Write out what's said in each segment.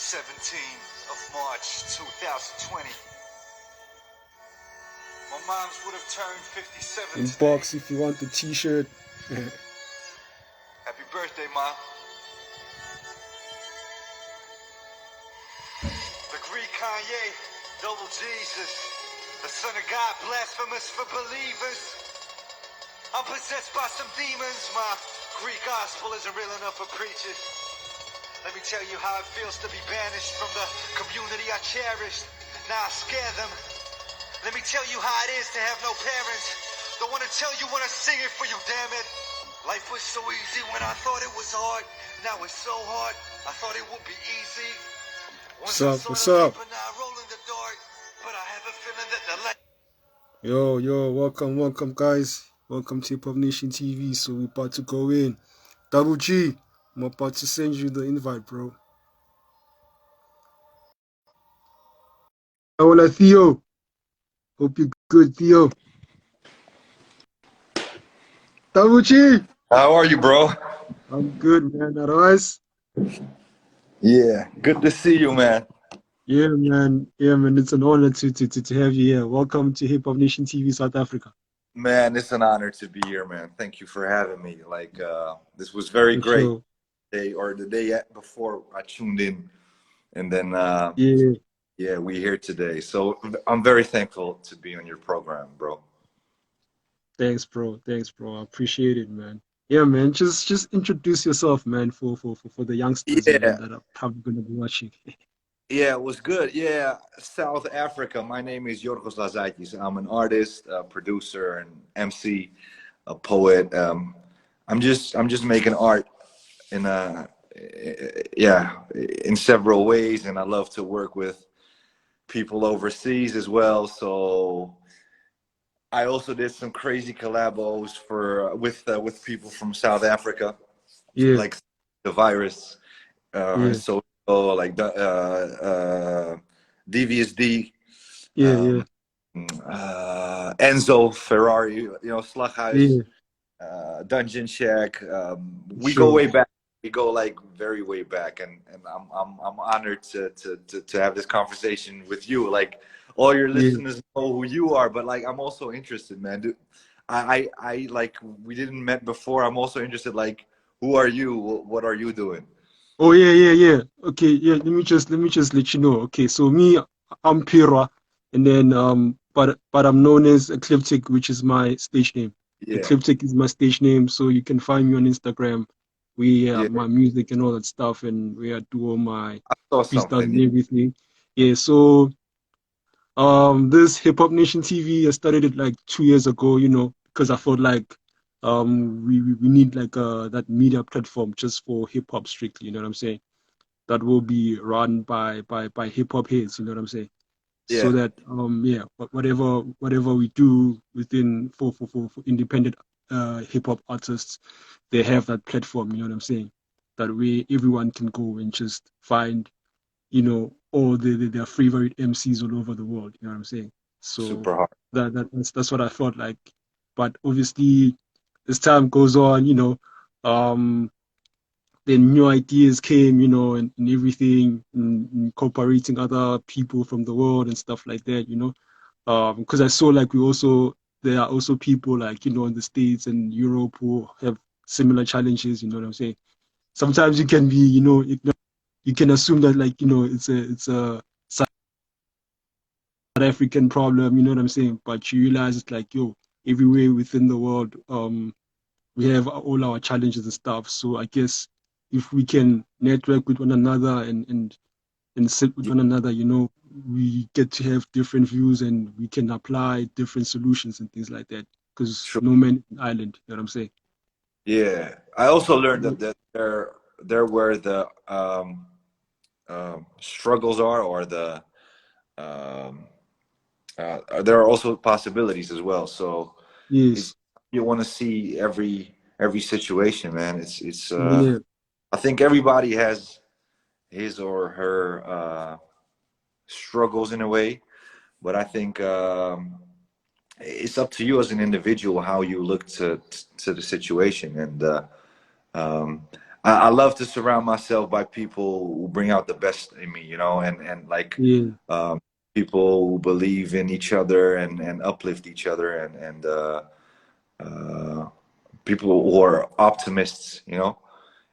17th of March 2020. My moms would have turned 57 Inbox if you want the t-shirt. Happy birthday, Mom. The Greek Kanye, double Jesus, the Son of God, blasphemous for believers. I'm possessed by some demons. My Greek gospel isn't real enough for preachers. Let me tell you how it feels to be banished from the community I cherished. Now I scare them. Let me tell you how it is to have no parents. Don't want to tell you when I sing it for you, damn it. Life was so easy when I thought it was hard. Now it's so hard, I thought it would be easy. What's up? What's up? Yo, welcome guys. Welcome to Hip Hop Nation TV. So we're about to go in. Double G, I'm about to send you the invite, bro. Hola, Theo. Hope you're good, Theo. Double G. How are you, bro? I'm good, man. Otherwise? Yeah, good to see you, man. Yeah, man. It's an honor to have you here. Welcome to Hip Hop Nation TV South Africa. Man, it's an honor to be here, man. Thank you for having me. Like, this was very great. Sure. The day before I tuned in, and then yeah, we're here today. So I'm very thankful to be on your program, bro. Thanks, bro. I appreciate it, man. Yeah, man. Just introduce yourself, man, for the youngsters that are probably gonna be watching. Yeah, it was good. Yeah, South Africa. My name is Georgios Lazakis. I'm an artist, a producer, and MC, a poet. I'm just making art in in several ways, and I love to work with people overseas as well. So I also did some crazy collabos with people from South Africa, like the virus. So like the Devious D, Enzo Ferrari, Slughouse, Dungeon Shack. We go way back. We go like very way back, and I'm honored to have this conversation with you. Like all your listeners know who you are, but like I'm also interested, man. I like we didn't met before. I'm also interested. Like, who are you? What are you doing? Oh yeah. Okay, yeah. Let me just let you know. Okay, so me, I'm Pira, and then but I'm known as Ecliptic, which is my stage name. Ecliptic is my stage name, so you can find me on Instagram. We have my music and all that stuff, and we do all my freestyles and everything. Yeah, so this Hip Hop Nation TV, I started it like 2 years ago, because I felt like we need like that media platform just for hip hop strictly, you know what I'm saying? That will be run by hip hop heads, you know what I'm saying? So that whatever we do within for independent hip hop artists, they have that platform, you know what I'm saying? That way everyone can go and just find, all their favorite MCs all over the world, you know what I'm saying? So super hard. That's what I felt like. But obviously as time goes on, then new ideas came, and everything, and incorporating other people from the world and stuff like that, because I saw like there are also people like, in the States and Europe who have similar challenges, you know what I'm saying? Sometimes you can be, you can assume that like, it's a South African problem, you know what I'm saying? But you realize it's like, everywhere within the world, we have all our challenges and stuff. So I guess if we can network with one another and sit with one another, we get to have different views and we can apply different solutions and things like that. Because no man is an island, you know what I'm saying? Yeah, I also learned that there where the struggles are, or the there are also possibilities as well. So yes, you want to see every situation, man. It's I think everybody has his or her struggles in a way, but I think it's up to you as an individual how you look to the situation. And I love to surround myself by people who bring out the best in me, you know, and like Yeah, um, people who believe in each other and uplift each other and uh, people who are optimists, you know,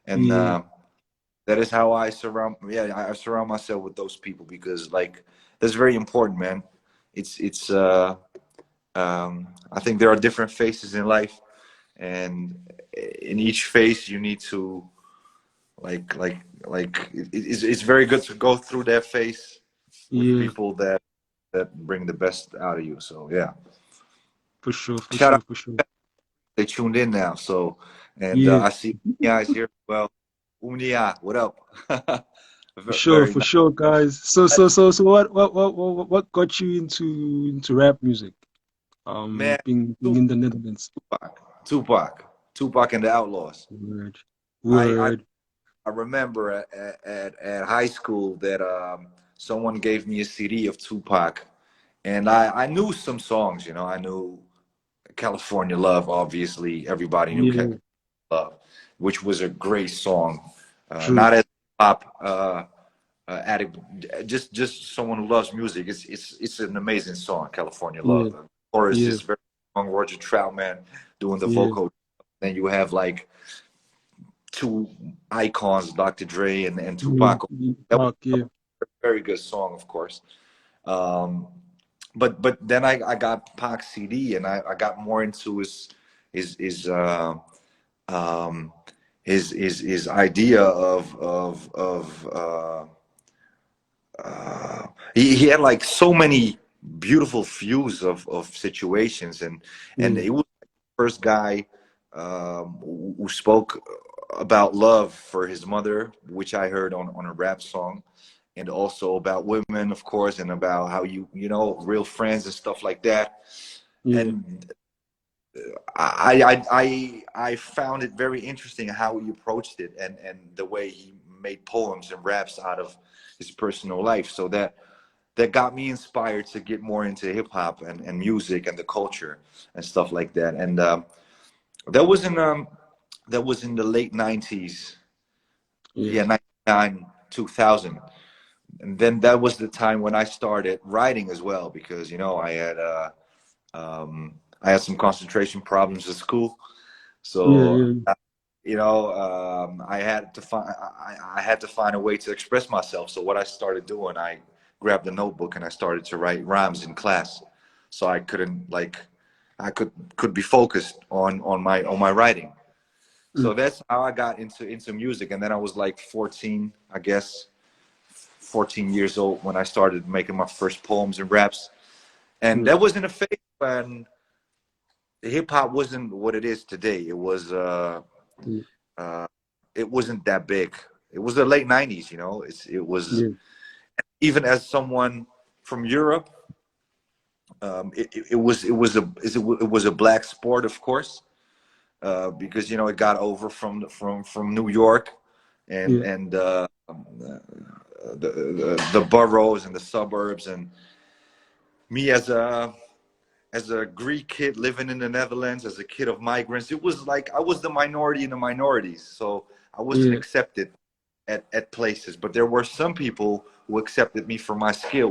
and yeah, that is how I surround. Yeah, I surround myself with those people because like that's very important, man. It's. I think there are different phases in life, and in each phase you need to it's very good to go through that phase with yeah, people that bring the best out of you. So yeah, for sure, for shout sure, out, for sure. they tuned in now. So and Yeah, I see you guys here. Well, Umnia, what up? Very for nice. sure, guys. So, what got you into rap music? Man, Being in the Netherlands. Tupac and the Outlaws. Word, I word. I remember at high school that someone gave me a CD of Tupac, and I knew some songs. You know, I knew California Love. Obviously, everybody knew Yeah, California Love, which was a great song. true. Not as pop addict, just someone who loves music. It's an amazing song, California Yeah, Love. The chorus yeah, is very strong. Roger Troutman doing the yeah, vocal. Then you have like two icons, Dr. Dre and yeah. Tupac. That was Fuck, yeah, a very good song, of course. Um, but then I got Pac's CD and I got more into his his uh, um, his idea of he had like so many beautiful views of situations and yeah, it was the first guy who spoke about love for his mother, which I heard on a rap song, and also about women, of course, and about how you know real friends and stuff like that. yeah, And I found it very interesting how he approached it and the way he made poems and raps out of his personal life. So that got me inspired to get more into hip hop and music and the culture and stuff like that. And that was in that was in the late 90s, yeah, yeah, 99, 2000. And then that was the time when I started writing as well because you know I had some concentration problems at school. yeah, So yeah, you know, I had to find a way to express myself. So what I started doing, I grabbed a notebook and I started to write rhymes in class, so I couldn't like I could be focused on my writing. So mm, that's how I got into music, and then I was like 14, I guess, 14 years old when I started making my first poems and raps, and yeah, that was in a phase when hip hop wasn't what it is today. yeah, Uh, it wasn't that big. It was the late 90s, you know. It was yeah, even as someone from Europe, it was a black sport, of course, because you know it got over from New York and yeah, and the boroughs and the suburbs, and me as a Greek kid living in the Netherlands, as a kid of migrants, it was like I was the minority in the minorities, so I wasn't yeah, accepted at places, but there were some people who accepted me for my skill,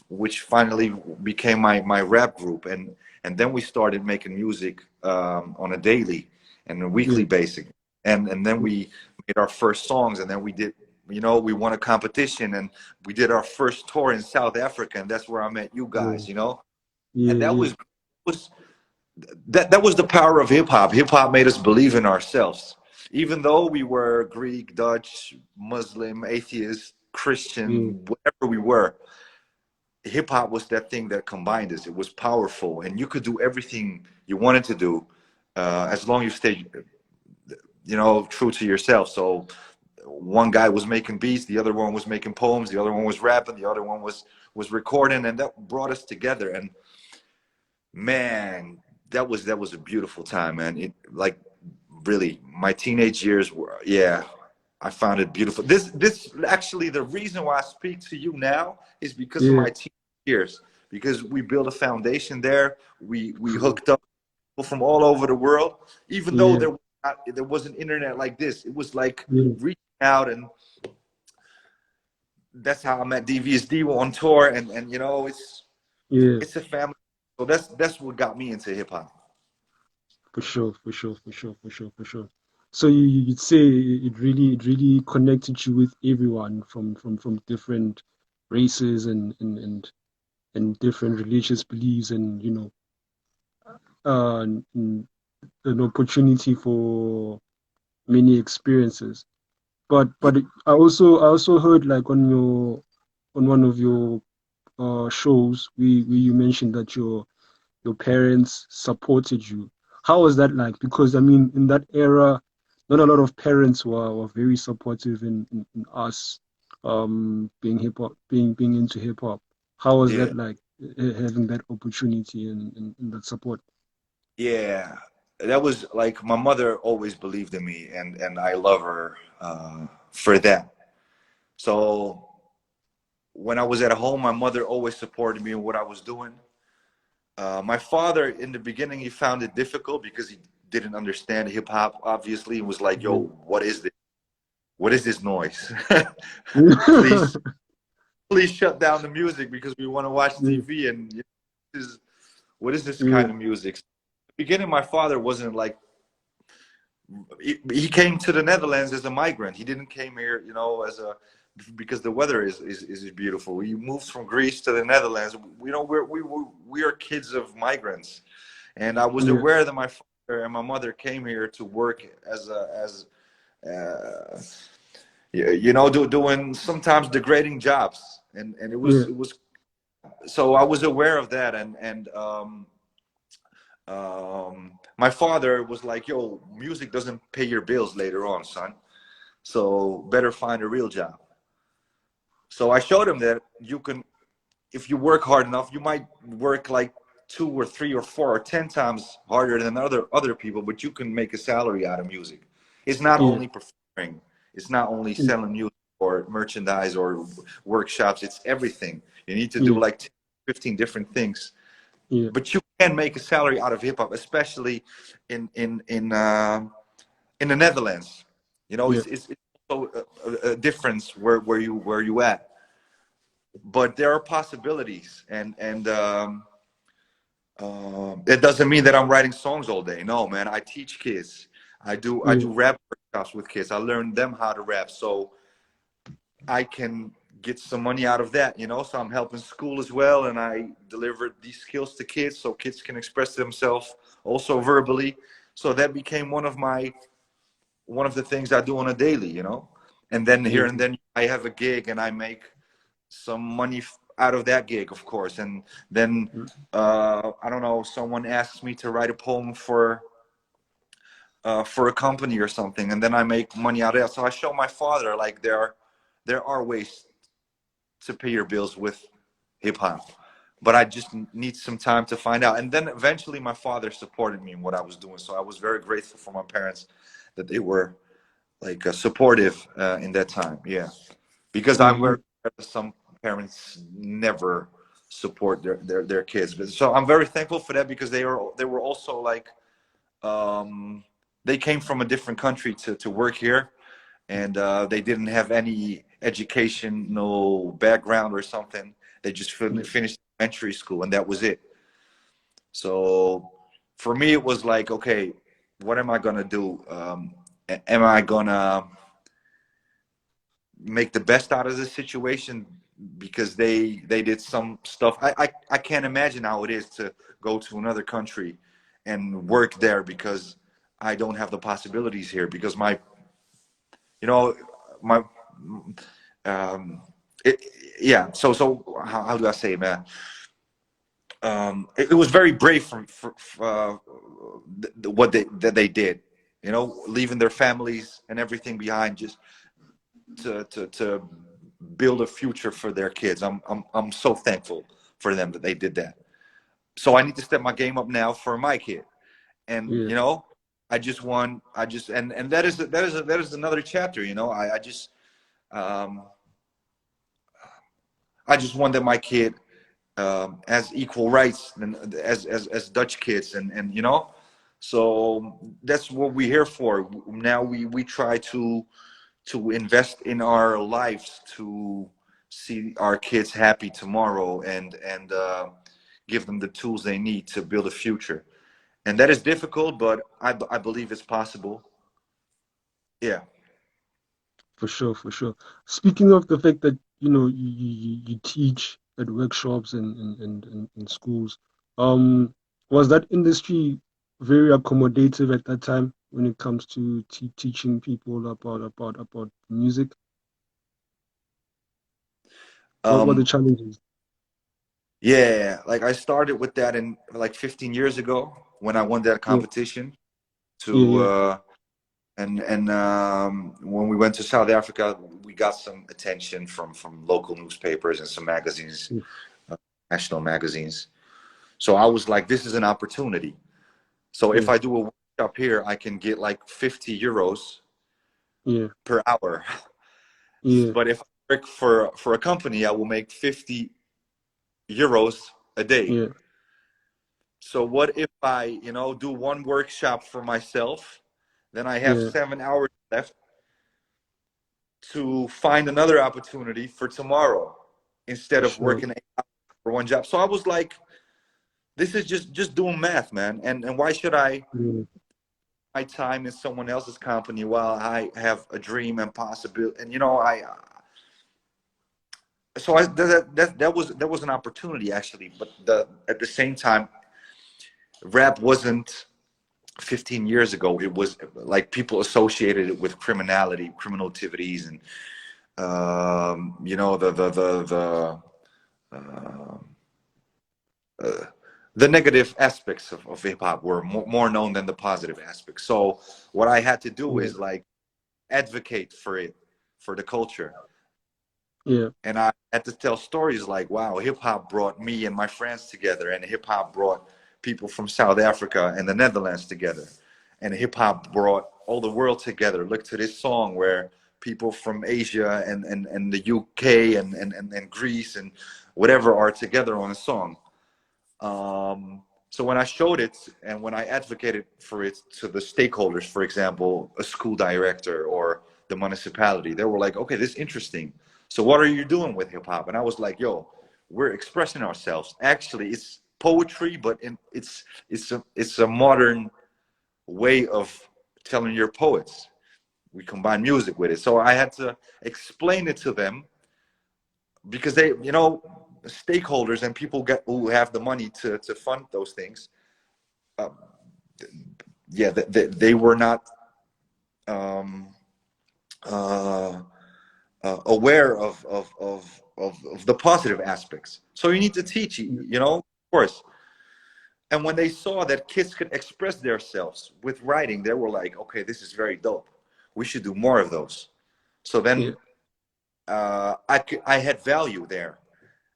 which finally became my rap group, and then we started making music on a daily and a yeah, weekly basis, and then we made our first songs, and then we did. You know, we won a competition and we did our first tour in South Africa, and that's where I met you yeah, guys. You know, and yeah, that yeah, was that was the power of hip hop. Hip hop made us believe in ourselves, even though we were Greek, Dutch, Muslim, atheist, yeah, Christian, whatever we were. Hip hop was that thing that combined us. It was powerful, and you could do everything you wanted to do as long as you stayed, you know, true to yourself. So one guy was making beats, the other one was making poems, the other one was rapping, the other one was recording, and that brought us together. And man, that was a beautiful time, man. It like really my teenage years were, yeah, I found it beautiful. This actually the reason why I speak to you now is because of yeah, my teenage years, because we built a foundation there. We true. hooked up people from all over the world, even though Yeah, there were there wasn't internet like this. It was like yeah, reaching out, and that's how I met DVSD on tour, and you know, yeah. it's a family. So that's what got me into hip hop. For sure, for sure, for sure, for sure, for sure. So you'd say it really connected you with everyone from different races and different religious beliefs, and and an opportunity for many experiences. But I also heard, like, on one of your shows, where you mentioned that your parents supported you. How was that like? Because I mean, in that era, not a lot of parents were very supportive in us being hip hop, being into hip hop. How was Yeah, that like, having that opportunity and that support? yeah. That was like my mother always believed in me, and I love her for that. So when I was at home, my mother always supported me in what I was doing. My father, in the beginning, he found it difficult because he didn't understand hip hop. Obviously, and was like, "Yo, what is this? What is this noise? please, please shut down the music because we want to watch Yeah, TV." And what is this yeah, kind of music? So, in the beginning, my father wasn't like. He came to the Netherlands as a migrant. He didn't came here, you know, as a because the weather is beautiful. He moved from Greece to the Netherlands. You know, we are kids of migrants, and I was yeah, aware that my father and my mother came here to work as uh, you know, doing sometimes degrading jobs, and yeah, it was so I was aware of that, and my father was like, "Yo, music doesn't pay your bills later on, son. So better find a real job." So I showed him that you can, if you work hard enough, you might work like 2 or 3 or 4 or 10 times harder than other people, but you can make a salary out of music. It's not yeah, only performing, it's not only yeah, selling music or merchandise or workshops. It's everything. You need to do yeah, like 15 different things, yeah, but you can make a salary out of hip hop, especially in the Netherlands. You know, yeah, it's also a difference where you at, but there are possibilities, and it doesn't mean that I'm writing songs all day. No, man, I teach kids. I yeah, do rap workshops with kids. I learn them how to rap, so I can get some money out of that. You know, so I'm helping school as well, and I deliver these skills to kids so kids can express themselves also verbally. So that became one of the things I do on a daily, you know. And then yeah, here and then I have a gig and I make some money out of that gig, of course. And then I don't know, someone asks me to write a poem for a company or something, and then I make money out of that. So I show my father like there are ways to pay your bills with hip hop, but I just need some time to find out. And then eventually, my father supported me in what I was doing, so I was very grateful for my parents that they were like supportive in that time. Yeah, because yeah, I'm yeah, very some parents never support their kids, but so I'm very thankful for that because they were also like they came from a different country to work here, and they didn't have any educational background or something. They just yeah, finished elementary school and that was it. So for me, it was like, okay, what am I gonna do? Am I gonna make the best out of the situation because they did some stuff. I can't imagine how it is to go to another country and work there because I don't have the possibilities here because my you know my um it, yeah, so how do I say, man, it was very brave what they did, you know, leaving their families and everything behind just to build a future for their kids. I'm so thankful for them that they did that. So I need to step my game up now for my kid. And yeah, you know, I just and that is another chapter. You know, um, I just want that my kid has equal rights as Dutch kids, and you know. So that's what we're here for. Now we try to invest in our lives to see our kids happy tomorrow, and give them the tools they need to build a future. And that is difficult, but I believe it's possible. Yeah. For sure, for sure. Speaking of the fact that you teach at workshops and schools, was that industry very accommodative at that time when it comes to teaching people about music? What were the Um, challenges? yeah, like I started with that in like 15 years ago when I won that Yeah, competition yeah, to yeah, and when we went to South Africa, we got some attention from local newspapers and some magazines, yeah, national magazines. So I was like, this is an opportunity. So if yeah, I do a workshop here, I can get like 50 euros yeah, per hour. yeah, But if I work for a company, I will make 50 euros a day. yeah, So what if I, do one workshop for myself, then I have yeah, 7 hours left to find another opportunity for tomorrow instead for of sure. working 8 hours for one job. So I was like, this is just doing math, man. And why should I Yeah, my time in someone else's company while I have a dream and possibility? And I so I that was an opportunity actually, but at the same time, rap wasn't 15 years ago. It was like people associated it with criminality, criminal activities, and uh, uh, the negative aspects of hip hop were more known than the positive aspects. So what I had to do yeah, is like advocate for it, for the culture. yeah, And I had to tell stories like, wow, hip hop brought me and my friends together, and hip hop brought people from South Africa and the Netherlands together, and hip hop brought all the world together. Look to this song where people from Asia and the UK and Greece and whatever are together on a song. So when I showed it and when I advocated for it to the stakeholders, for example, a school director or the municipality, they were like, okay, this is interesting. So what are you doing with hip hop? And I was like, yo, we're expressing ourselves. Actually, it's poetry, but it's a modern way of telling your poets. We combine music with it. So I had to explain it to them because they, stakeholders and people who have the money to fund those things, uh, yeah, they were not um, uh, aware of the positive aspects. So you need to teach, of course. And when they saw that kids could express themselves with writing, they were like, okay, this is very dope. We should do more of those. So yeah, then I had value there.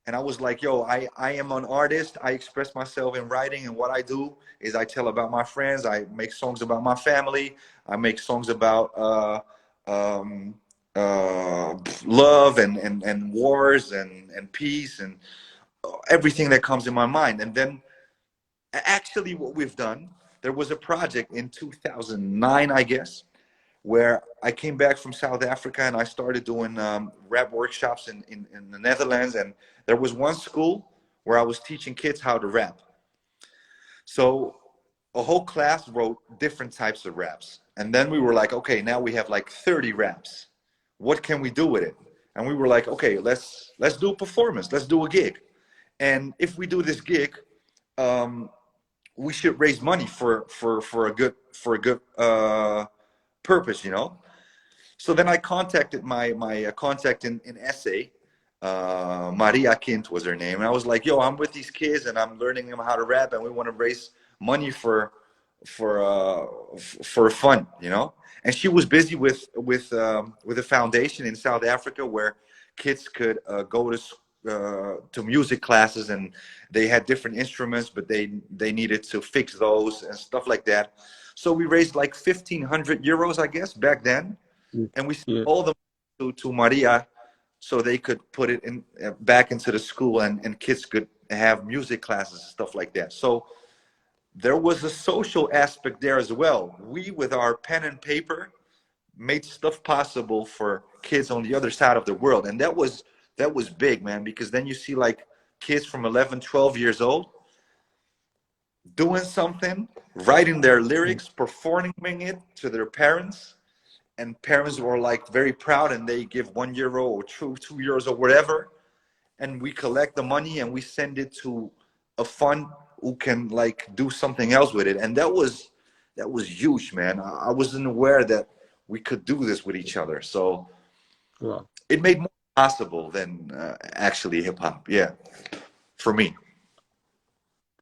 And I was like, yo, I am an artist. I express myself in writing. And what I do is I tell about my friends. I make songs about my family. I make songs about um, love and wars and peace and everything that comes in my mind. And then actually what we've done, there was a project in 2009, I guess, where I came back from South Africa and I started doing rap workshops in the Netherlands. And there was one school where I was teaching kids how to rap. So a whole class wrote different types of raps. And then we were like, okay, now we have like 30 raps. What can we do with it? And we were like, okay, let's do a performance. Let's do a gig. And if we do this gig, um, we should raise money for a good purpose. So then I contacted my contact in SA. Maria Kint was her name, and I was like, "Yo, I'm with these kids, and I'm learning them how to rap, and we want to raise money for fun." And she was busy with a foundation in South Africa where kids could go to music classes, and they had different instruments, but they needed to fix those and stuff like that. So we raised like 1,500 euros, I guess, back then, yeah, and we sent yeah, all the money to Maria so they could put it in back into the school, and kids could have music classes and stuff like that. So there was a social aspect there as well. We, with our pen and paper, made stuff possible for kids on the other side of the world, and that was big, man, because then you see like kids from 11, 12 years old doing something, writing their lyrics, performing it to their parents, and parents were like very proud, and they give €1 or €2 or whatever, and we collect the money and we send it to a fund who can like do something else with it. And that was huge, man. I wasn't aware that we could do this with each other, so Wow. it made more possible than actually hip-hop, yeah, for me.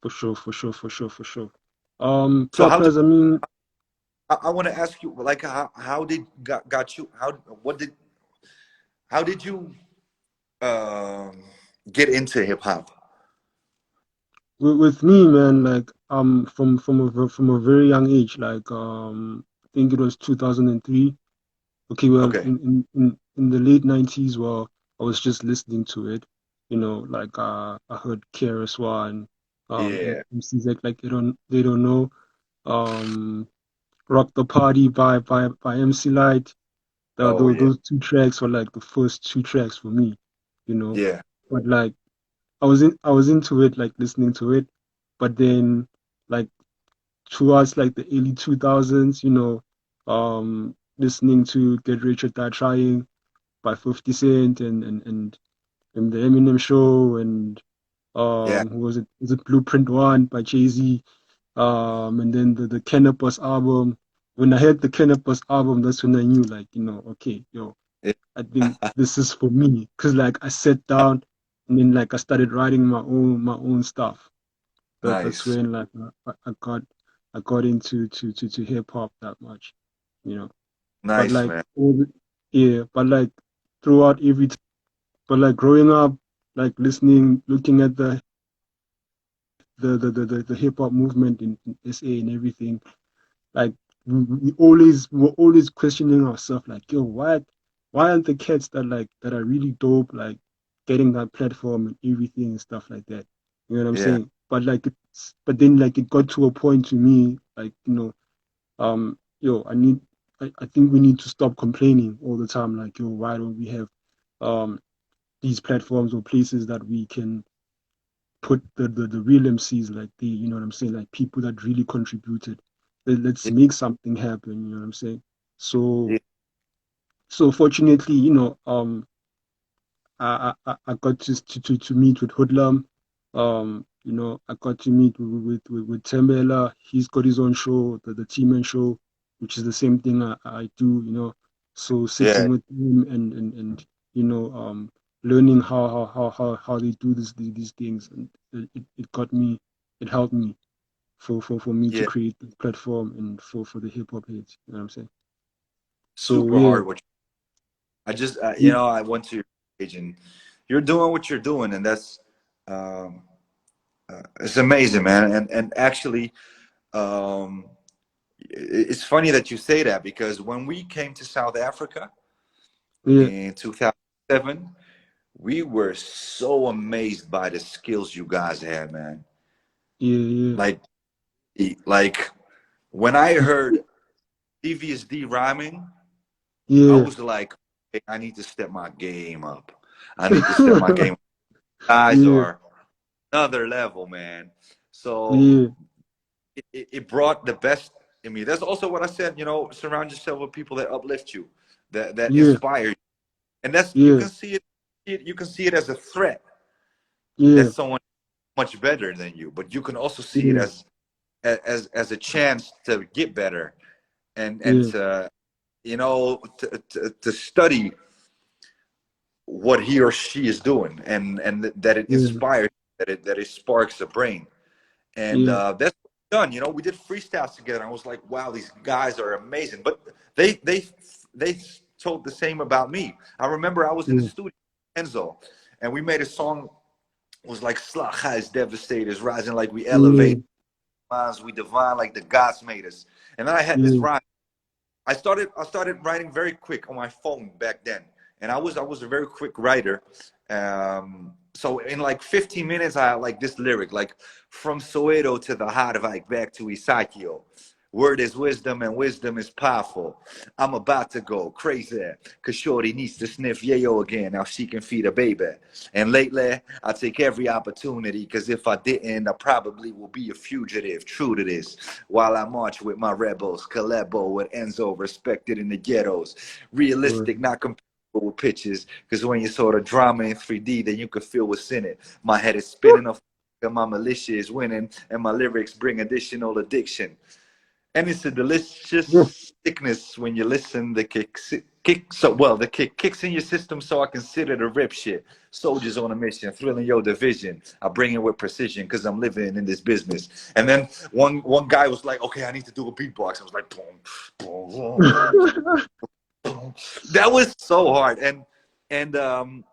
For sure, for sure, for sure, for sure. So Plus, I mean, I want to ask you, like, how did got you, how did you um get into hip-hop? with me, man, like from a very young age, like I think it was 2003. Okay, well, Okay. in the late 90s, well, I was just listening to it, like I heard KRS-One, Yeah. MCs like they don't know, um, Rock the Party by MC Light. Oh yeah. Those two tracks were like the first two tracks for me, you know. Yeah. But like I was into it, like listening to it, but then like towards like the early 2000s, listening to Get Rich or Die Trying by 50 Cent and the Eminem Show and Yeah. who was it? Was it Blueprint One by Jay-Z? And then the Cannabis album. When I heard the Cannabis album, that's when I knew, like, okay, yo, Yeah. I think this is for me. Cause like I sat down and then like I started writing my own stuff. That's Nice. when like I got into to hip hop that much, you know. But Nice, like man. yeah, but like throughout but like growing up, like listening, looking at the hip hop movement in SA and everything, like we're always questioning ourselves, like, yo, why aren't the cats that are really dope, like getting that platform and everything and stuff like that? You know what I'm Yeah. saying? But then like it got to a point to me, like, yo, I think we need to stop complaining all the time, like, yo, why don't we have um these platforms or places that we can put the real MCs, like you know what I'm saying, like people that really contributed. Let's Yeah. make something happen, you know what I'm saying? So Yeah. so fortunately, I got to meet with Hoodlum. I got to meet with Tembela. He's got his own show, the T-Man show, which is the same thing I do, So Yeah. sitting with him and learning how they do these things, and it got me, it helped me for me to Yeah. create the platform and for the hip hop heads. You know what I'm saying? So Super yeah, hard. What I just, yeah, I went to your page, and you're doing what you're doing, and that's um, it's amazing, man. And actually, um, it's funny that you say that, because when we came to South Africa yeah, in 2007, we were so amazed by the skills you guys had, man. yeah, Like, like when I heard DVSD rhyming, I yeah, was like, hey, I need to step my game up. I need to step my game up. Guys yeah, are another level, man. So yeah, it brought the best in me. That's also what I said, surround yourself with people that uplift you, that yeah, inspire you. And that's, you yeah, can see you can see it as a threat that yeah, someone much better than you, but you can also see it yeah, as a chance to get better, and yeah, to to study what he or she is doing, and that it yeah, inspires, that it sparks a brain. And yeah, that's what we've done. We did freestyles together. I was like, wow, these guys are amazing. But they told the same about me. I remember I was in the yeah, studio with Enzo, and we made a song. It was like Slacha is devastated, rising like we elevate, yeah, minds we divine like the gods made us. And then I had this yeah, rhyme. I started writing very quick on my phone back then, and I was a very quick writer. So in like 15 minutes, I like this lyric, like from Soweto to the Harvike back to Isakio. Word is wisdom and wisdom is powerful. I'm about to go crazy because Shorty needs to sniff yayo again. Now she can feed a baby. And lately, I take every opportunity because if I didn't, I probably will be a fugitive. True to this. While I march with my rebels, Calebo with Enzo, respected in the ghettos. Realistic, not comparable with pictures, because when you saw the drama in 3D, then you could feel what's in it. My head is spinning off, and my militia is winning, and my lyrics bring additional addiction. And it's a delicious sickness when you listen. The kick kicks in your system, so I consider the rip shit. Soldiers on a mission, thrilling your division. I bring it with precision because I'm living in this business. And then one guy was like, "Okay, I need to do a beatbox." I was like, boom, boom, boom. That was so hard. And You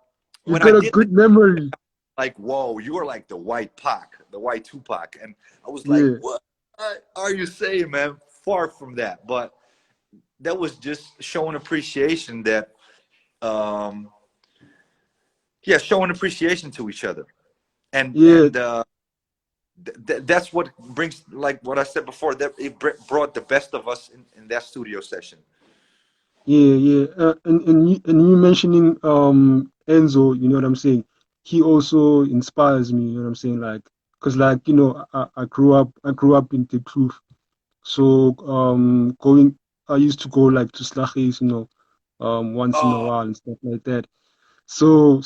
when I got a did good memory. like, whoa, you are like the white Pac, the white Tupac. And I was like, Yeah. what are you saying, man? Far from that. But that was just showing appreciation that, showing appreciation to each other. And, that's what brings, like what I said before, that it brought the best of us in that studio session. Yeah. And you mentioning Enzo, you know what I'm saying? He also inspires me, you know what I'm saying? Like, cause like, you know, I grew up in the truth. So I used to go like to Slachis, you know, once in a while and stuff like that. So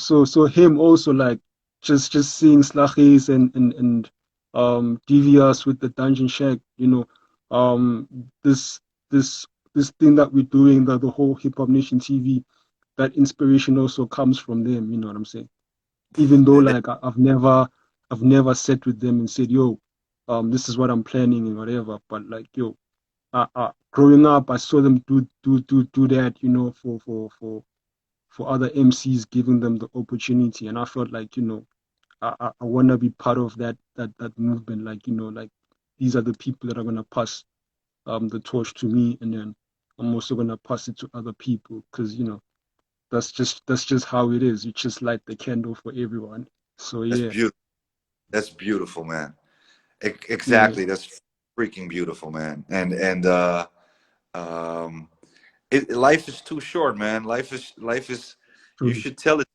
him also like just seeing Slachis and Devious with the Dungeon Shack, you know, this this thing that we're doing, the whole Hip Hop Nation TV, that inspiration also comes from them, you know what I'm saying? Even though like I've never sat with them and said, yo, this is what I'm planning and whatever, but like yo, growing up I saw them do that, you know, for other MCs, giving them the opportunity. And I felt like, you know, I want to be part of that movement. Like, you know, like these are the people that are going to pass the torch to me. And then I'm also going to pass it to other people because, you know, that's just how it is. You just light the candle for everyone. So, That's yeah. beautiful. That's beautiful, man. Exactly. Yeah. That's freaking beautiful, man. And um, life is too short, man. Life is. You True. should tell it.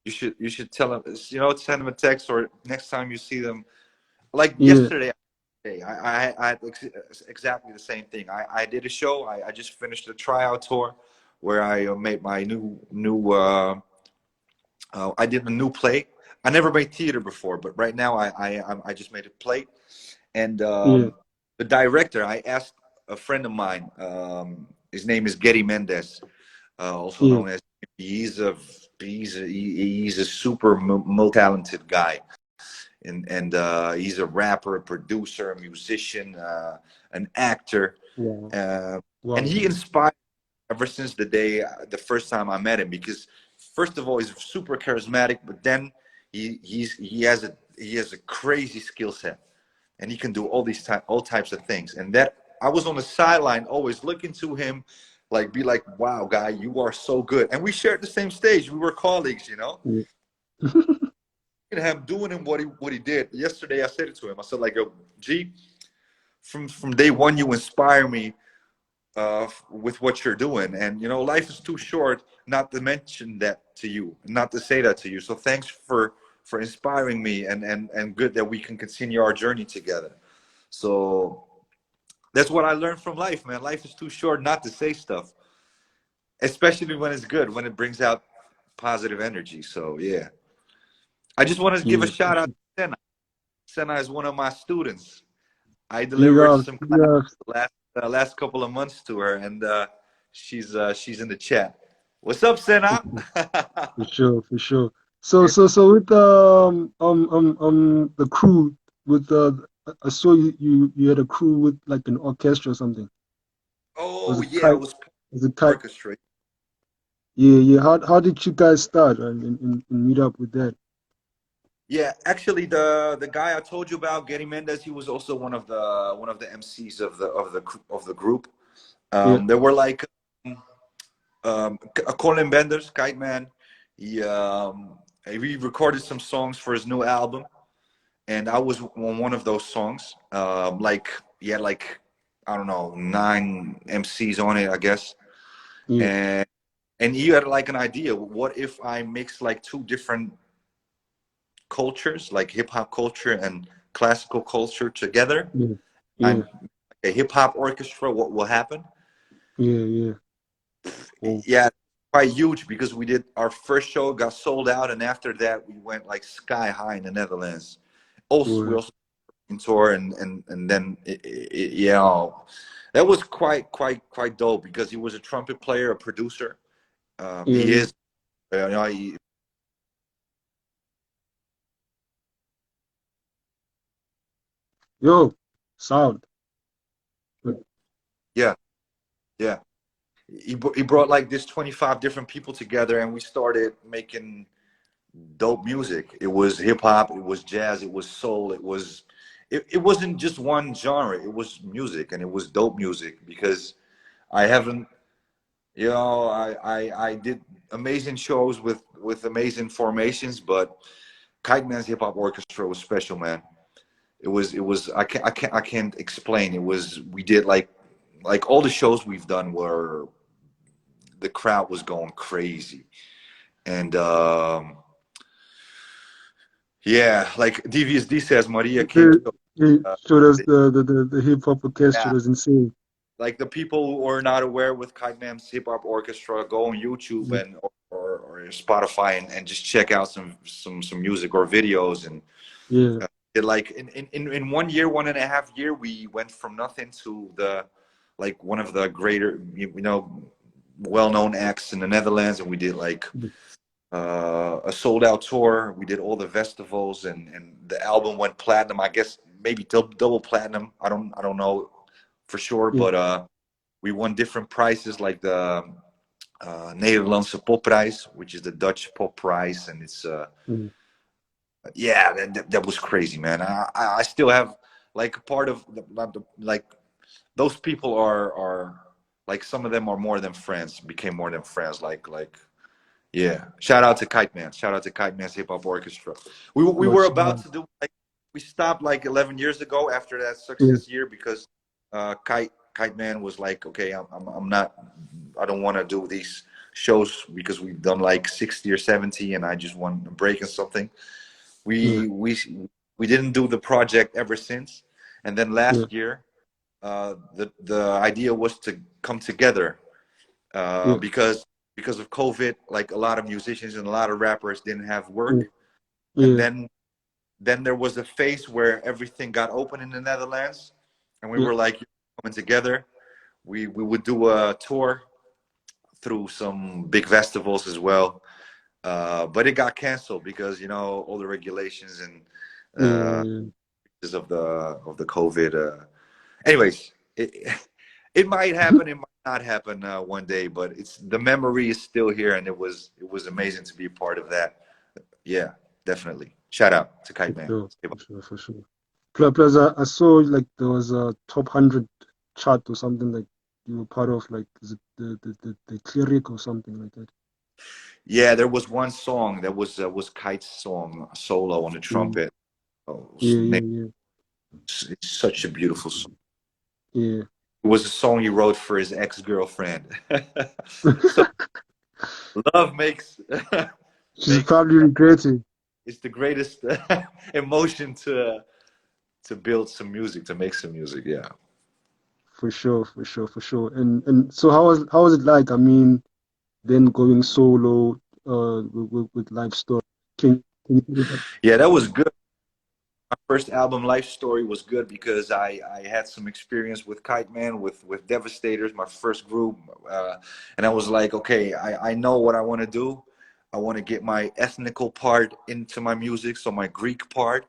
You should tell them. You know, send them a text, or next time you see them. Like Yeah. yesterday, I had exactly the same thing. I did a show. I just finished a tryout tour where I made my new. I did a new play. I never made theater before, but right now I just made a play. And Yeah. the director, I asked a friend of mine. His name is Getty Mendez, also Yeah. known as. He's a super multi-talented guy, and he's a rapper, a producer, a musician, an actor, Wow. uh, and Wow. he inspired ever since the first time I met him, because first of all he's super charismatic, but then he has a crazy skill set, and he can do all types of things. And that I was on the sideline always looking to him, like be like, wow, guy, you are so good. And we shared the same stage. We were colleagues, you know. Yeah. And him doing him what he did yesterday. I said it to him. I said like, yo, G, from day one you inspire me with what you're doing. And you know, life is too short not to mention that to you, not to say that to you. So thanks for inspiring me, and good that we can continue our journey together. So that's what I learned from life, man. Life is too short not to say stuff, especially when it's good, when it brings out positive energy. So yeah, I just want to give a Yeah. shout out to Senna. Senna is one of my students. I Big delivered ups. some Big class ups. last couple of months to her, and she's in the chat. What's up, Senna? For sure, for sure. So with the crew with I saw you had a crew with like an orchestra or something. Was Oh it yeah, I kite? was Was it kite? orchestrating. Yeah. How did you guys start and meet up with that? Yeah, actually, the guy I told you about, Getty Mendez, he was also one of the MCs of the group. Yeah. There were like Colin Benders, Kite Man. He recorded some songs for his new album, and I was on one of those songs. Like he had like, I don't know, 9 MCs on it, I guess. Yeah. And you had like an idea. What if I mix like 2 different cultures, like hip hop culture and classical culture together? Yeah. Yeah. I'm a hip hop orchestra. What will happen? Yeah. Yeah. Oh, Yeah, quite huge because we did our first show, got sold out, and after that we went like sky high in the Netherlands. Also, we word. also tour and then yeah, that was quite dope because he was a trumpet player, a producer. Yeah. He Yeah. is, you know, Yo, sound. yeah, yeah. He brought like this 25 different people together, and we started making dope music. It was hip hop, it was jazz, it was soul, it wasn't just one genre. It was music, and it was dope music because I haven't, you know, I did amazing shows with amazing formations, but Kite Man's Hip Hop Orchestra was special, man. It was I can't explain. It was, we did like all the shows we've done were, the crowd was going crazy. And yeah, like DVSD says, Maria came They, to they uh, showed us the hip hop orchestra. yeah, Was insane. like the people who are not aware with Kite Man's Hip Hop Orchestra, go on YouTube Yeah. and or Spotify and just check out some music or videos. And Yeah. like in 1 year, 1.5 year, we went from nothing to the, like one of the greater, you know, well-known acts in the Netherlands. And we did like a sold out tour. We did all the festivals, and the album went platinum. I guess maybe double platinum. I don't know for sure, Yeah. but we won different prizes like the Nederlandse Popprijs, which is the Dutch pop prize, and it's Yeah. yeah, that was crazy, man. I still have like a part of like those people are like, some of them are more than friends, became more than friends, like yeah. Shout out to Kite Man. Shout out to Kite Man's Hip Hop Orchestra. We were Much about love. to do like, we stopped like 11 years ago after that Yeah. success year because Kite Man was like, okay, I'm not, I don't want to do these shows because we've done like 60 or 70, and I just want a break and something. Yeah. We didn't do the project ever since. And then Yeah. last year, the idea was to come together Yeah. because of COVID. Like a lot of musicians and a lot of rappers didn't have Yeah. work, and Yeah. then there was a phase where everything got open in the Netherlands, and we Yeah. were like coming together. We would do a tour through some big festivals as well, but it got canceled because, you know, all the regulations and uh, Yeah. because of the COVID. Anyways, it might happen, it might not happen one day, but it's, the memory is still here, and it was amazing to be a part of that. Yeah, definitely. Shout out to For Kite Man. sure. For sure. For sure. Plus, I saw like there was a top 100 chart or something, like you were part of, like, is it the cleric or something like that. Yeah, there was one song that was Kite's song, solo on the Mm. trumpet. Oh, Yeah. Yeah. it's such a beautiful song. Yeah. It was a song he wrote for his ex-girlfriend. So love makes She's makes probably regretting. it's the greatest emotion to build some music, to make some music. Yeah. For sure. For sure. For sure. And so how was it like? I mean, then going solo with live story. Can you Yeah, that was good. My first album, Life Story, was good because I had some experience with Kite Man, with Devastators, my first group, and I was like, okay, I know what I want to do. I want to get my ethnical part into my music, so my Greek part.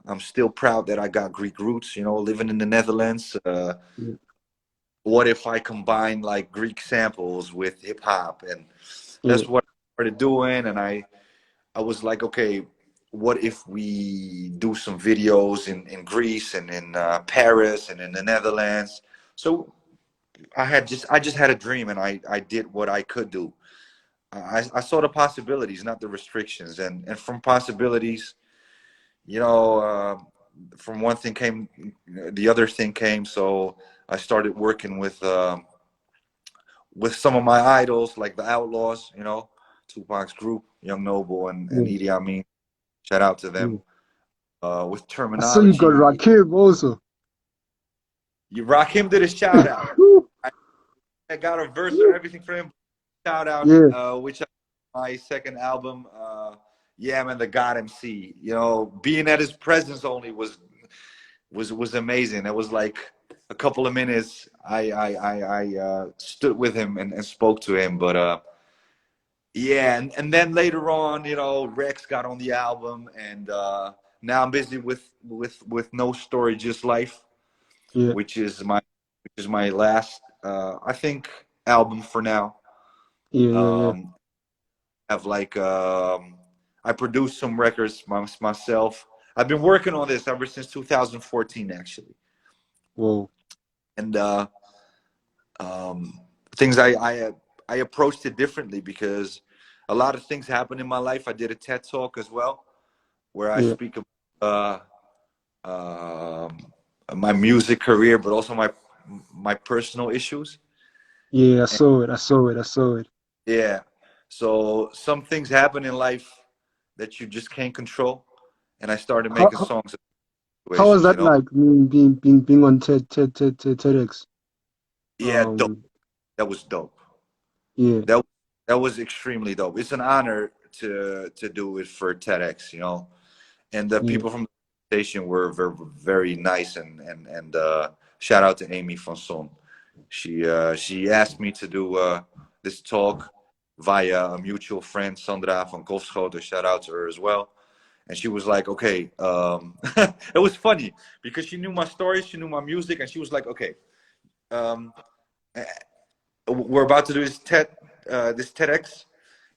I'm still proud that I got Greek roots, you know, living in the Netherlands. Yeah. What if I combine like Greek samples with hip hop? And Yeah. that's what I started doing. And I was like, okay, what if we do some videos in Greece and in Paris and in the Netherlands? So I just had a dream, and I did what I could do. I saw the possibilities, not the restrictions, and from possibilities, you know, from one thing came, the other thing came. So I started working with some of my idols, like the Outlaws, you know, Tupac's group, Young Noble and Yeah, Idi Amin. Shout out to yeah. them. With I saw you got terminology, Rakib also. you Rakim did a shout out. I got a verse or everything for him. Shout out, Yeah, which my second album. Yeah, man, the God MC. You know, being at his presence only was amazing. It was like a couple of minutes. I stood with him and spoke to him, but yeah, and then later on, you know, Rex got on the album, and now I'm busy with No Story, Just Life, yeah, which is my last I think album for now. yeah, yeah, yeah. Um, have like I produced some records myself. I've been working on this ever since 2014, actually, Whoa. and um, things I approached it differently because a lot of things happened in my life. I did a TED talk as well where I Yeah, speak about my music career, but also my personal issues. yeah. I saw it. I saw it. I saw it. Yeah. So some things happen in life that you just can't control. And I started How making how, songs of how was situations, you that know? like? Being on TEDx. Yeah, dope. Um. That was dope. Yeah. That that was extremely dope. It's an honor to do it for TEDx, you know. And the Yeah. people from the station were very, very nice and shout out to Amy Fonson. She asked me to do this talk via a mutual friend, Sandra van Kofschoten. Shout out to her as well. And she was like, okay, it was funny because she knew my story, she knew my music, and she was like, okay, um, we're about to do this TEDx,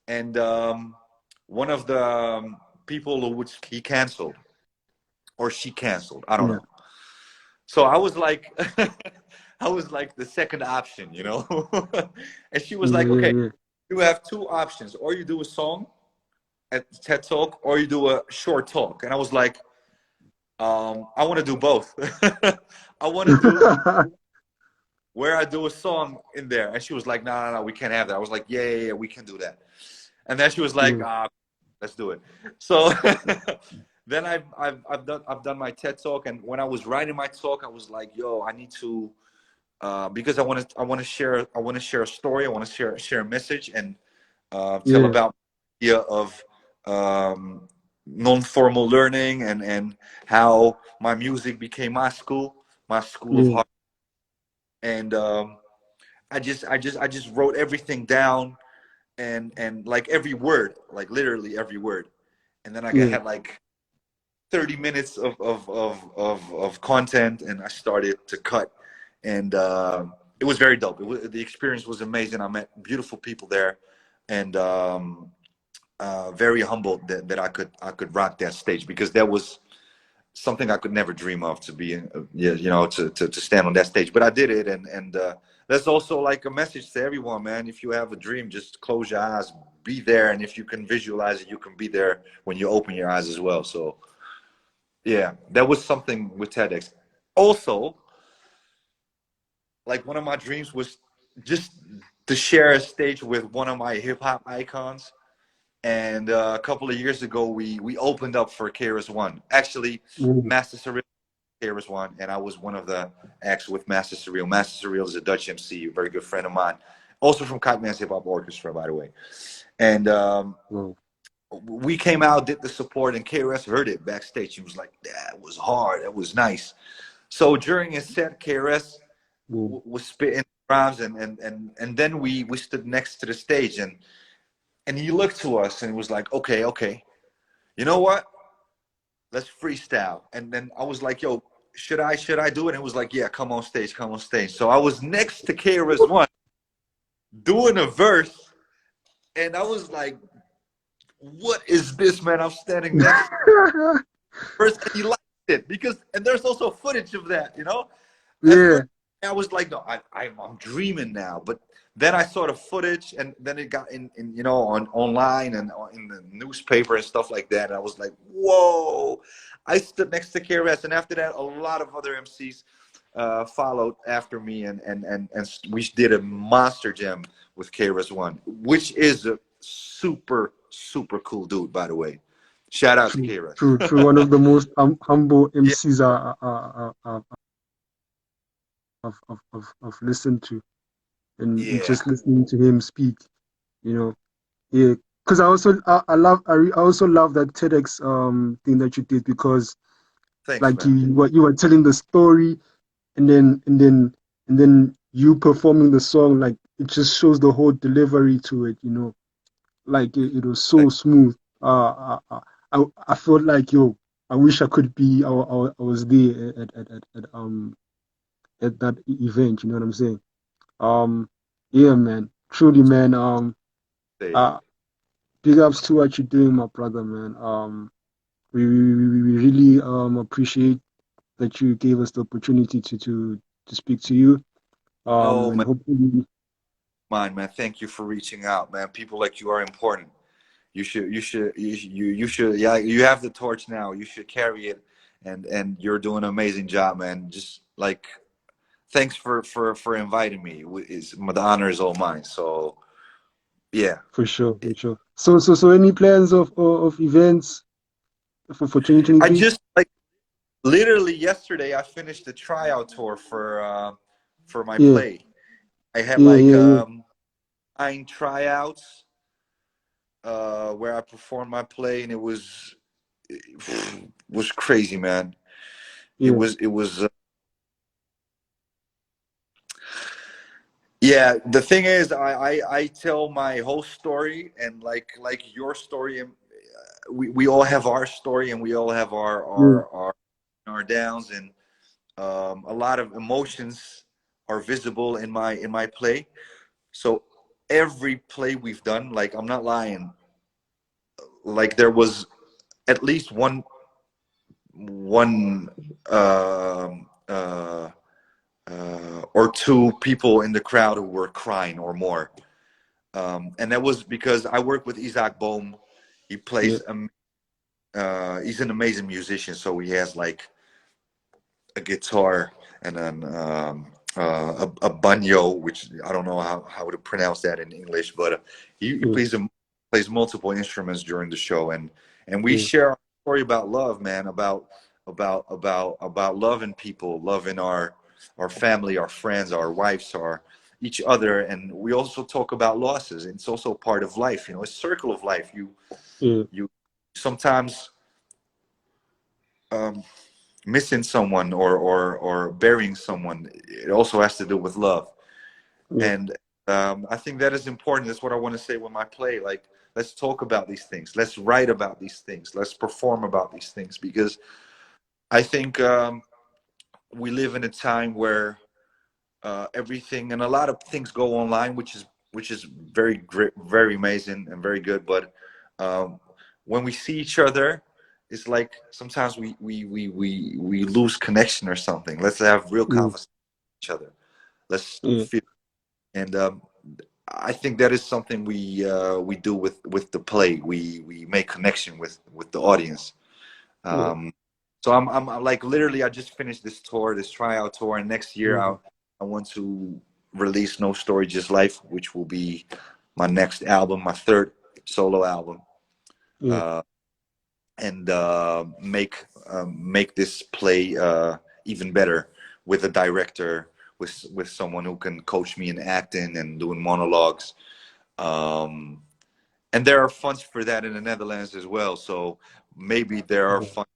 and one of the people who would he canceled or she canceled, I don't Yeah. know. So I was like, I was like the second option, you know. And she was Yeah. like, Yeah. okay, Yeah. you have two options, or you do a song at TED Talk, or you do a short talk. And I was like, I want to do both. I want to do where I do a song in there. And she was like, no, no, no, we can't have that. I was like, yeah, yeah, yeah, we can do that. And then she was like, Yeah. let's do it. So then I've done my TED Talk, and when I was writing my talk, I was like, yo, I need to because I want to share a story, I want to share a message, and tell Yeah. about the idea of non-formal learning and how my music became my school of Yeah. heart. And I just wrote everything down, and like every word, like literally every word. And then I Yeah. had like 30 minutes of content, and I started to cut, and it was very dope. The experience was amazing. I met beautiful people there, and very humbled that I could rock that stage, because that was something I could never dream of, to be in, yeah, you know, to stand on that stage. But I did it, and that's also like a message to everyone, man. If you have a dream, just close your eyes, be there, and if you can visualize it, you can be there when you open your eyes as well. So yeah, that was something with TEDx. Also, like one of my dreams was just to share a stage with one of my hip hop icons. And a couple of years ago, we opened up for KRS-One. Actually, Yeah. Master Surreal, KRS-One, and I was one of the acts with Master Surreal. Master Surreal is a Dutch MC, a very good friend of mine, also from Kite Man's Hip Hop Orchestra, by the way. And Whoa. we came out, did the support, and KRS heard it backstage. He was like, "That was hard. That was nice." So during his set, KRS Whoa. was spitting rhymes, and then we stood next to the stage, and he looked to us and was like, "Okay, okay, you know what? Let's freestyle." And then I was like, "Yo, should I do it?" And it was like, "Yeah, come on stage, come on stage." So I was next to KRS-One doing a verse, and I was like, "What is this, man?" I'm standing next to first, and he liked it, because, and there's also footage of that, you know. At Yeah. first, I was like, no, I'm dreaming now. But then I saw the footage, and then it got in you know, online and in the newspaper and stuff like that. And I was like, whoa! I stood next to KRS, and after that, a lot of other MCs followed after me, and we did a monster jam with KRS One, which is a super cool dude, by the way. Shout out to True, KRS. true, true. One of the most humble Yeah, MCs I've listened to, and yeah. just listening to him speak, you know, yeah. Because I also love that TEDx thing that you did, because Thanks, like man. you were telling the story, and then you performing the song, like it just shows the whole delivery to it, like it was so Thanks. smooth. I felt like, yo, I wish I could be. I was there at that event. You know what I'm saying? Yeah, man. Truly, man. Say, Uh, big ups to what you're doing, my brother, man. We really appreciate that you gave us the opportunity to speak to you. no, And man. hopefully, Man. Thank you for reaching out, man. People like you are important. Yeah, you have the torch now. You should carry it, and you're doing an amazing job, man. Just like, thanks for inviting me. Is the honor is all mine. So yeah, for sure, for sure. So any plans of events for I 2023? just like literally yesterday I finished the tryout tour for my Yeah, play. I had yeah, like yeah, yeah, 9 tryouts where I performed my play, and it was crazy, man. yeah. It was yeah. The thing is, I tell my whole story, and like your story, and we all have our story, and we all have Yeah. our downs, and a lot of emotions are visible in my play. So every play we've done, like I'm not lying, like there was at least one or two people in the crowd who were crying or more. And that was because I work with Isaac Bohm. He Yeah. plays, he's an amazing musician. So he has like a guitar and then a banjo, which I don't know how to pronounce that in English, but he Yeah, plays multiple instruments during the show, and we yeah, share our story about love, man, about loving people, loving our family, our friends, our wives, our each other, and we also talk about losses. It's also part of life, a circle of life. yeah, You sometimes um, missing someone or burying someone, it also has to do with love. yeah, And I think that is important. That's what I want to say with my play. Like, let's talk about these things, let's write about these things, let's perform about these things, because I think we live in a time where everything and a lot of things go online, which is very great, very amazing and very good. But um, when we see each other, it's like sometimes we lose connection or something. Let's have real yeah, conversation with each other. Let's yeah, feel. And I think that is something we do with the play. We make connection with the audience. yeah. Um, so I'm like literally I just finished this tour, this tryout tour, and next year Mhm. I want to release No Story Just Life, which will be my next album, my third solo album, Yeah, uh, and make this play even better with a director, with someone who can coach me in acting and doing monologues. Um, and there are funds for that in the Netherlands as well. So maybe there are yeah. funds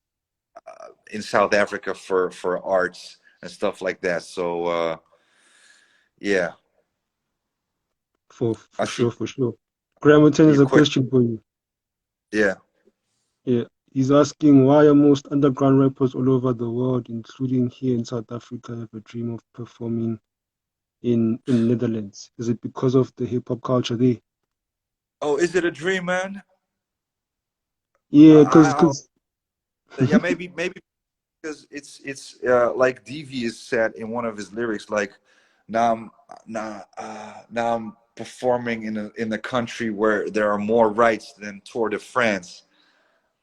in South Africa for arts and stuff like that. So yeah, I For see. sure, for sure. Gramerton is Your a question. question for you. Yeah. Yeah, he's asking, why are most underground rappers all over the world, including here in South Africa, have a dream of performing in Netherlands? Is it because of the hip hop culture there? Oh, is it a dream, man? Yeah, I, cause yeah, maybe because it's like Devious said in one of his lyrics, like now I'm performing in a country where there are more rights than Tour de France.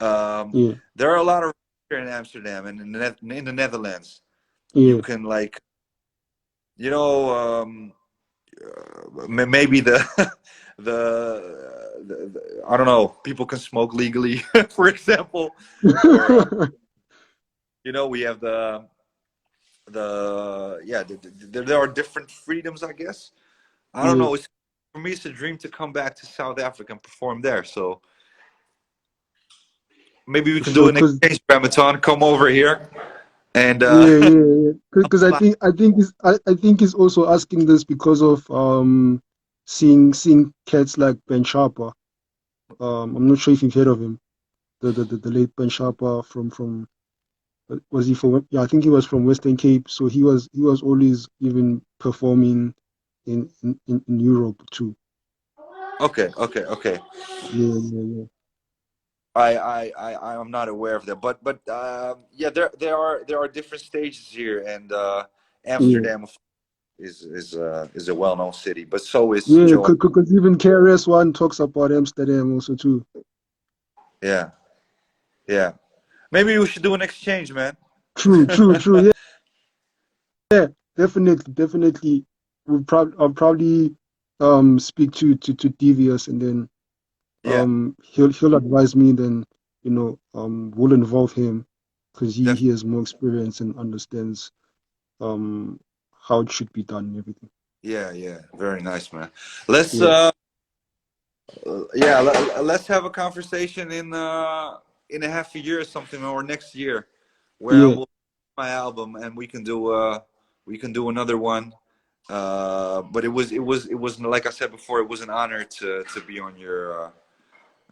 Yeah, There are a lot of here in Amsterdam and in the Netherlands. You yeah. can, like, you know, maybe I don't know, people can smoke legally, for example, or you know, we have there are different freedoms, I guess. I don't Yeah, know. For me, it's a dream to come back to South Africa and perform there. So maybe we for can do sure. an exchange, Ramaton. Come over here and Yeah, yeah, yeah. Because apply. I think he's also asking this because of seeing cats like Ben Sharper. I'm not sure if you've heard of him. The late Ben Sharper from was he from, yeah, I think he was from Western Cape. So he was always even performing in Europe too. Okay, okay, okay. Yeah, yeah, yeah. I'm not aware of that, but yeah, there are different stages here, and Yeah. Amsterdam is a well-known city, but so is Yeah, Georgia. because even KRS-One talks about Amsterdam also too. Yeah, yeah. Maybe we should do an exchange, man. True, true, true. Yeah, yeah, definitely, definitely. I'll probably speak to Devious, and then Yeah, he'll advise me. Then we'll involve him because he def- he has more experience and understands how it should be done and everything. yeah, yeah. Very nice, man. Let's Yeah, yeah, let's have a conversation in a half a year or something, or next year, where I yeah, will my album and we can do another one. But it was like I said before, it was an honor to be on your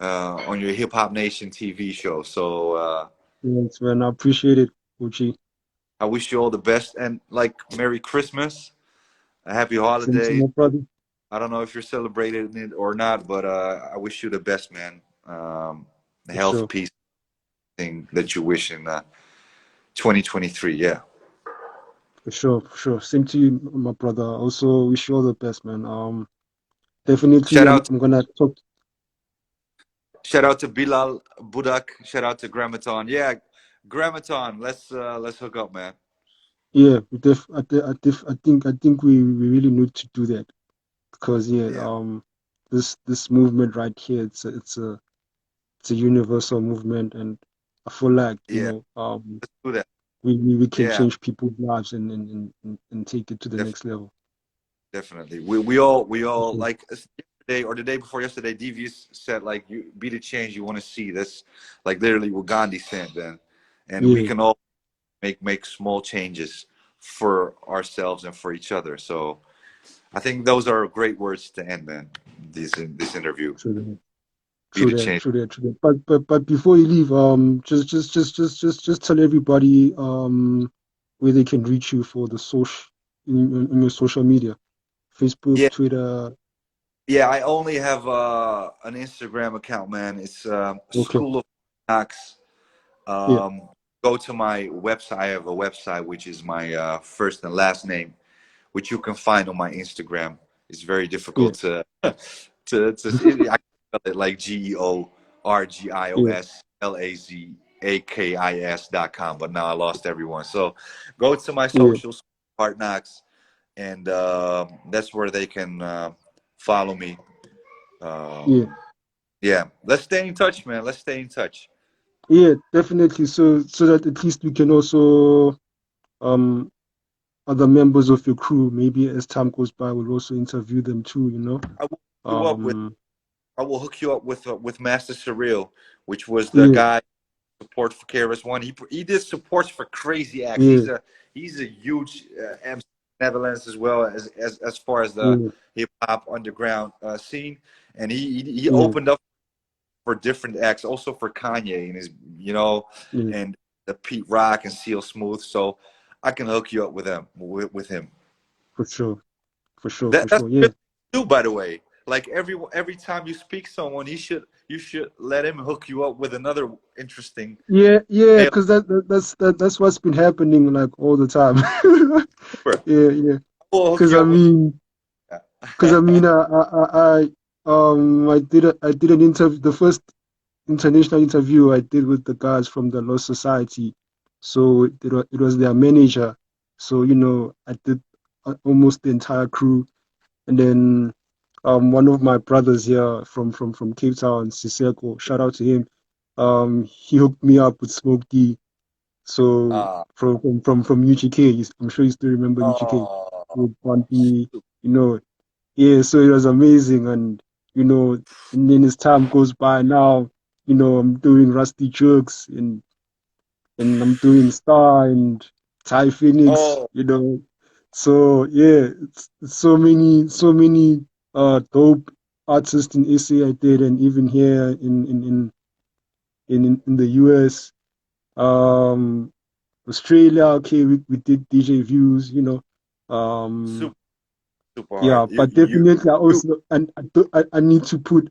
Hip Hop Nation TV show. So yes, man. I appreciate it, Uchi. I wish you all the best and, like, Merry Christmas, a happy Same to holiday. my brother. I don't know if you're celebrating it or not, but I wish you the best, man. For Health, sure, peace, thing that you wish in 2023. Yeah. for sure, for sure. Same to you, my brother. Also, wish you all the best, man. Definitely, Shout I'm out, I'm gonna talk. shout out to Bilal Budak. Shout out to Grammaton. Yeah, Grammaton. Let's hook up, man. Yeah, I think we really need to do that because yeah, Yeah, this movement right here, it's a universal movement, and I feel like yeah. Let's do that. we can Yeah, change people's lives and take it to the def- next level. definitely. We all Okay. like yesterday or the day before yesterday. Devious said, like, you be the change you want to see. That's like literally what Gandhi said, then, and we Yeah, can all make small changes for ourselves and for each other. So I think those are great words to end, man. This interview. true that, Be true the that, change. true that, true that. But before you leave, just tell everybody where they can reach you for the social in your social media, Facebook, Yeah, Twitter. yeah. I only have an Instagram account, man. It's Okay. School of Knocks. Yeah, Um, Go to my website. I have a website which is my first and last name, which you can find on my Instagram. It's very yeah, difficult I spell it like yeah, GeorgiosLazakis.com, but now I lost everyone. So go to my yeah, socials, Hard Knocks, and that's where they can follow me. yeah. Yeah, let's stay in touch, man. Let's stay in touch. Yeah, definitely. So that at least we can also um other members of your crew, maybe as time goes by, we'll also interview them too. I will hook you up with Um, I will hook you up with Master Surreal, which was the yeah, guy support for KRS-One. He did supports for crazy acts. yeah, He's a huge MC Netherlands, as well as far as the yeah, hip hop underground scene, and he yeah, opened up for different acts, also for Kanye and his, yeah, and the Pete Rock and Seal Smooth. So I can hook you up with him. for sure, for sure, for That's sure. what Yeah, you do, by the way. like every time you speak someone, you should let him hook you up with another interesting. Yeah, because that's what's been happening like all the time. Yeah. We'll hook Because you I up with. mean, because I mean, I did an interview, the first international interview I did with the guys from the Law Society. So it was their manager. So I did almost the entire crew, and then one of my brothers here from Cape Town, Siseko, shout out to him. He hooked me up with Smoke D. So uh, from UGK, I'm sure you still remember UGK oh, with Bunty, you know. Yeah, so it was amazing, and and then as time goes by now, I'm doing Rusty Jerks and I'm doing Star and Ty Phoenix, oh, So yeah, it's so many dope artists in SA I did, and even here in the US, um, Australia. Okay, we did DJ Views, um, super super yeah, hard. but definitely I also and I need to put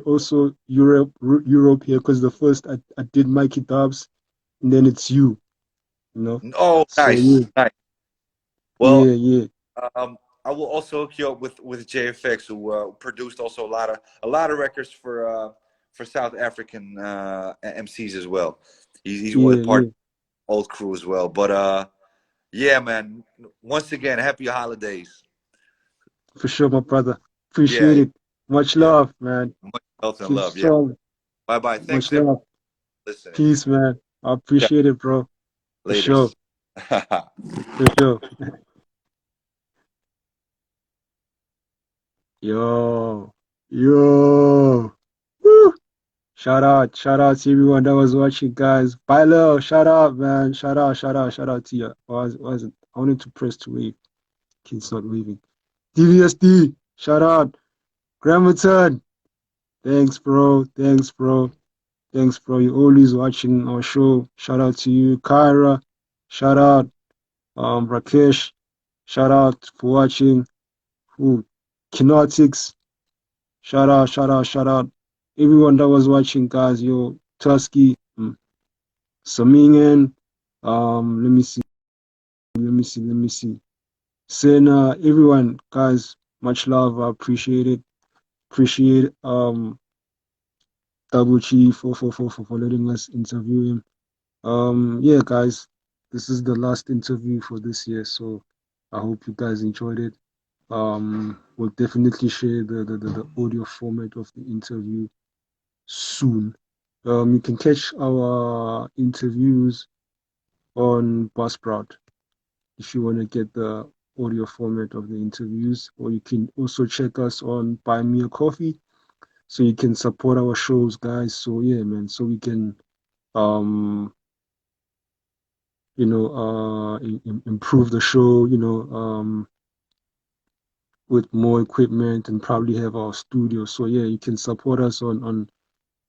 also Europe here because the first I did Mikey Dubs and then it's you. Oh, So nice, nice. Well, yeah. um, I will also hook you up with JFX, who produced also a lot of records for South African MCs as well. He's one Yeah, part yeah, of the old crew as well. But yeah, man. Once again, happy holidays. for sure, my brother. Appreciate Yeah, it. Much yeah. love, man. Much health and Keep love. Yeah. strong. Bye bye. Thanks Much everyone love. for listening. Peace, man. I Yeah. appreciate it, bro. For sure. Laters. For sure. Yo. Yo. Woo. Shout out to everyone that was watching, guys. Bye, Lil. Shout out, man. Shout out to you. I wanted to press to wave. Kid's not waving. DVSD. Shout out. Grammaton. Thanks, bro. You're always watching our show. Shout out to you, Kyra. Shout out, Rakesh. Shout out for watching. Ooh, Kinetics. Shout out. Everyone that was watching, guys. Yo, Tusky, Samingen. Let me see. Sena, everyone, guys. Much love. I appreciate it. Appreciate Double Chief for letting us interview him. Yeah, guys, this is the last interview for this year, so I hope you guys enjoyed it. We'll definitely share the audio format of the interview soon. You can catch our interviews on Buzzsprout if you want to get the audio format of the interviews, or you can also check us on Buy Me a Coffee, so you can support our shows, guys. So yeah, man, so we can um improve the show, with more equipment and probably have our studio. So yeah, you can support us on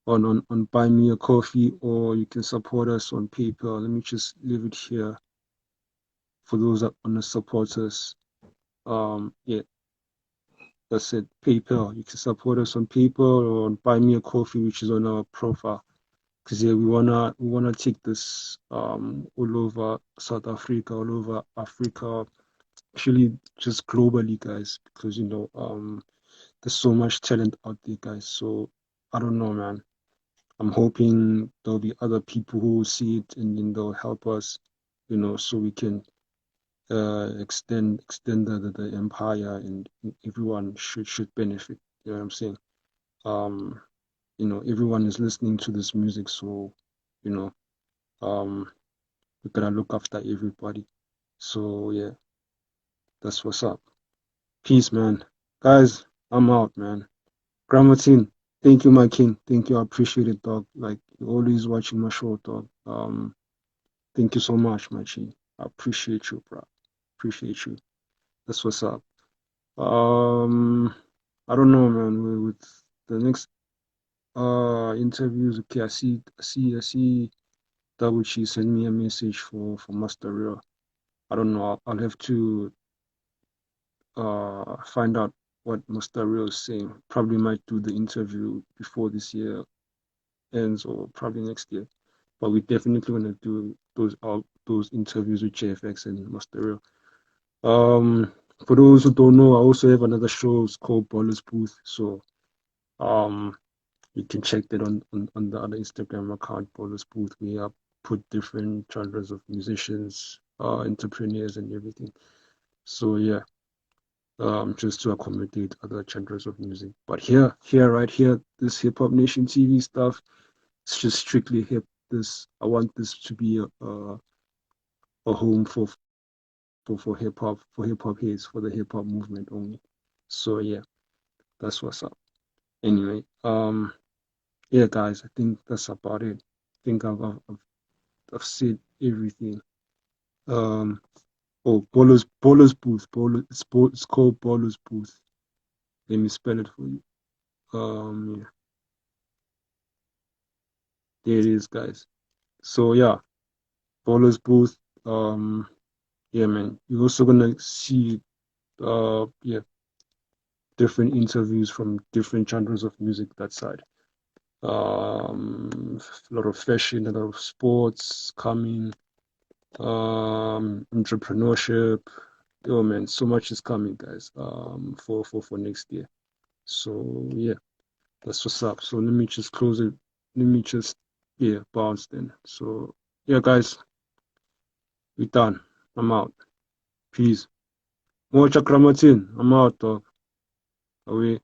Buy Me a Coffee, or you can support us on PayPal. Let me just leave it here for those that want to support us. Yeah, that's it. PayPal. You can support us on PayPal or on Buy Me a Coffee, which is on our profile. Because yeah, we wanna take this all over South Africa, all over Africa, actually just globally, guys, because there's so much talent out there, guys. So I don't know, man. I'm hoping there'll be other people who will see it and then they'll help us, so we can extend the empire, and everyone should benefit. You know what I'm saying? Um, everyone is listening to this music, so you know, we gotta look after everybody. So yeah, that's what's up. Peace, man. Guys, I'm out, man. Grammatin, thank you, my king. Thank you. I appreciate it, dog. Like, you're always watching my show, dog. Thank you so much, my G. I appreciate you, bro. Appreciate you. That's what's up. Um, I don't know, man. With the next interviews, okay, I see Double Chi send me a message for Master Real. I don't know. I'll have to find out what Mustario is saying. Probably might do the interview before this year ends or probably next year. But we definitely want to do those interviews with JFX and Mustario. For those who don't know, I also have another show. It's called Ballers Booth. So you can check that on the other Instagram account, Ballers Booth. We have put different genres of musicians, entrepreneurs, and everything. So yeah, just to accommodate other genres of music. But right here, this Hip Hop Nation TV stuff, it's just strictly hip. I want this to be a home for hip hop, heads, for the hip hop movement only. So yeah, that's what's up. Anyway, yeah, guys, I think that's about it. I think I've said everything. Ballers Booth. It's called Ballers Booth. Let me spell it for you. Yeah, there it is, guys. So yeah, Ballers Booth. Yeah, man. You're also gonna see yeah, different interviews from different genres of music that side. A lot of fashion, a lot of sports coming, entrepreneurship. Oh man, so much is coming, guys. For next year. So yeah, that's what's up. So let me just close it. Let me just bounce then. So yeah, guys, we done. I'm out. Peace. More Chakramatin. I'm out, dog. Away.